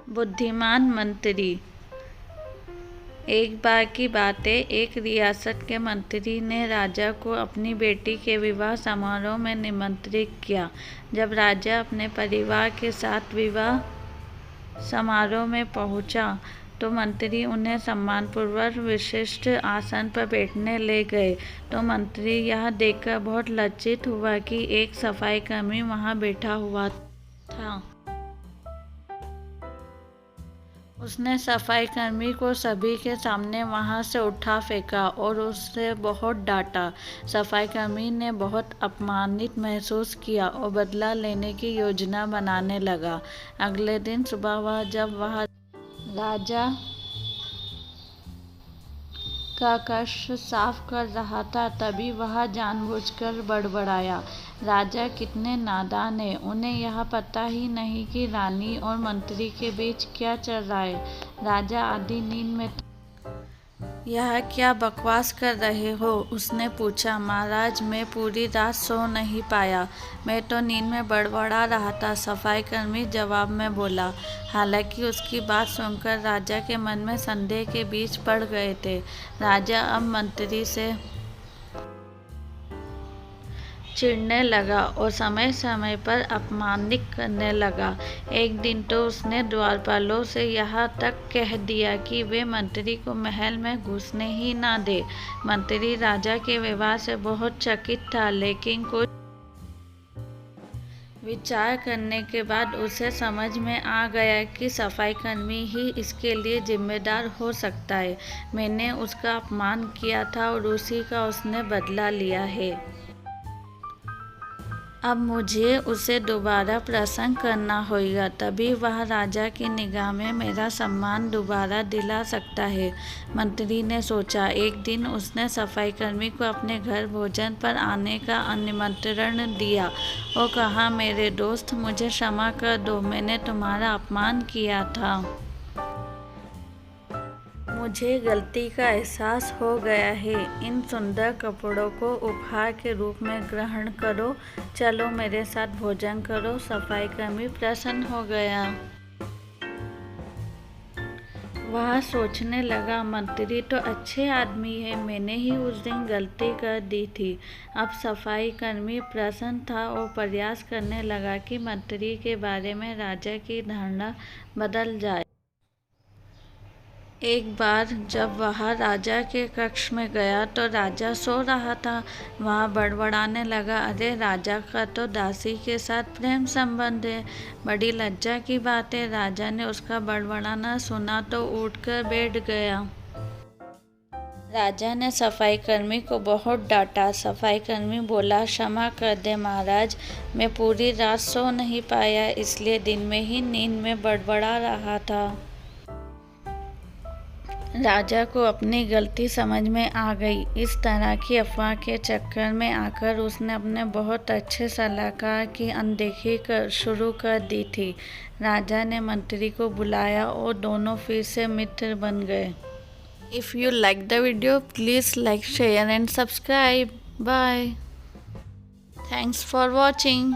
बुद्धिमान मंत्री। एक बार की बात है, एक रियासत के मंत्री ने राजा को अपनी बेटी के विवाह समारोह में निमंत्रित किया। जब राजा अपने परिवार के साथ विवाह समारोह में पहुंचा तो मंत्री उन्हें सम्मानपूर्वक विशिष्ट आसन पर बैठने ले गए। तो मंत्री यह देखकर बहुत लज्जित हुआ कि एक सफाई कर्मी वहां बैठा हुआ था। उसने सफाई कर्मी को सभी के सामने वहां से उठा फेंका और उससे बहुत डांटा। सफाई कर्मी ने बहुत अपमानित महसूस किया और बदला लेने की योजना बनाने लगा। अगले दिन सुबह जब वह राजा का कक्ष साफ कर रहा था तभी वह जानबूझकर बड़बड़ाया, राजा कितने नादान हैं, उन्हें यह पता ही नहीं कि रानी और मंत्री के बीच क्या चल रहा है। राजा आधी नींद में यह क्या बकवास कर रहे हो? उसने पूछा। महाराज, मैं पूरी रात सो नहीं पाया, मैं तो नींद में बड़बड़ा रहा था, सफाई कर्मी जवाब में बोला। हालांकि उसकी बात सुनकर राजा के मन में संदेह के बीज पड़ गए थे। राजा अब मंत्री से चिढ़ने लगा और समय समय पर अपमानित करने लगा। एक दिन तो उसने द्वारपालों से यहाँ तक कह दिया कि वे मंत्री को महल में घुसने ही ना दे। मंत्री राजा के व्यवहार से बहुत चकित था, लेकिन कुछ विचार करने के बाद उसे समझ में आ गया कि सफाई कर्मी ही इसके लिए जिम्मेदार हो सकता है। मैंने उसका अपमान किया था और उसी का उसने बदला लिया है। अब मुझे उसे दोबारा प्रसन्न करना होगा, तभी वह राजा की निगाह में मेरा सम्मान दोबारा दिला सकता है। मंत्री ने सोचा। एक दिन उसने सफाई कर्मी को अपने घर भोजन पर आने का निमंत्रण दिया और कहा, मेरे दोस्त, मुझे क्षमा कर दो, मैंने तुम्हारा अपमान किया था। मुझे गलती का एहसास हो गया है। इन सुंदर कपड़ों को उपहार के रूप में ग्रहण करो। चलो मेरे साथ भोजन करो। सफाई कर्मी प्रसन्न हो गया। वह सोचने लगा, मंत्री तो अच्छे आदमी है, मैंने ही उस दिन गलती कर दी थी। अब सफाई कर्मी प्रसन्न था और प्रयास करने लगा कि मंत्री के बारे में राजा की धारणा बदल जाए। एक बार जब वह राजा के कक्ष में गया तो राजा सो रहा था। वह बड़बड़ाने लगा, अरे राजा का तो दासी के साथ प्रेम संबंध है, बड़ी लज्जा की बात है। राजा ने उसका बड़बड़ाना सुना तो उठकर बैठ गया। राजा ने सफाई कर्मी को बहुत डांटा। सफाई कर्मी बोला, क्षमा कर दे महाराज, मैं पूरी रात सो नहीं पाया, इसलिए दिन में ही नींद में बड़बड़ा रहा था। राजा को अपनी गलती समझ में आ गई। इस तरह की अफवाह के चक्कर में आकर उसने अपने बहुत अच्छे सलाहकार की अनदेखी शुरू कर दी थी। राजा ने मंत्री को बुलाया और दोनों फिर से मित्र बन गए। If you like the video, please like, share and subscribe. Bye. Thanks for watching.